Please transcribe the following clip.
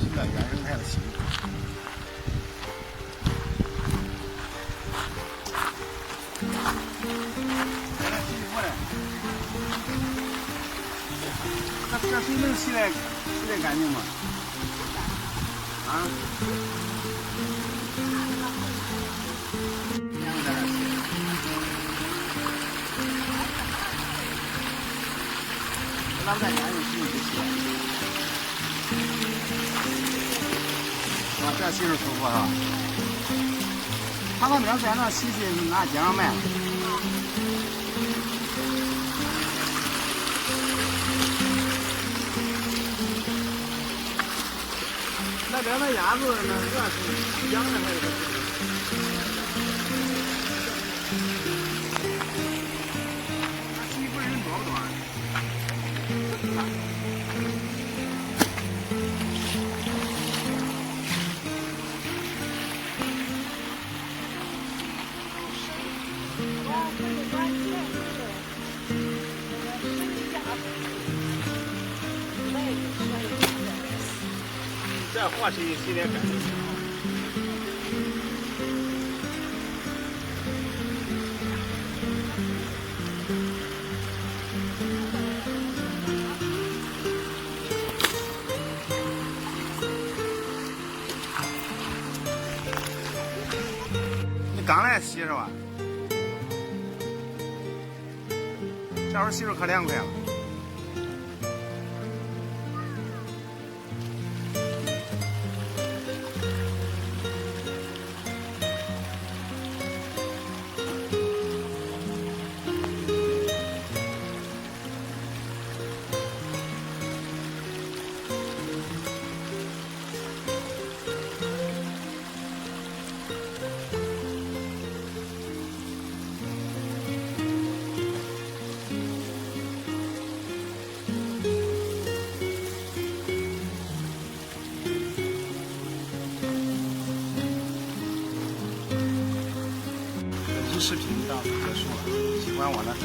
是个原生态的形状。再来继续过来，这水能洗得干净吗？啊？咱们在家用洗衣机洗，啊，这洗着舒服啊。他那边在那洗去拿街上卖。那边那鸭子那鹅是养的还是？那洗衣服人多不多？这化洗洗得干净。你刚来洗是吧？这会儿洗着可凉快了。视频到此结束了，喜欢我的。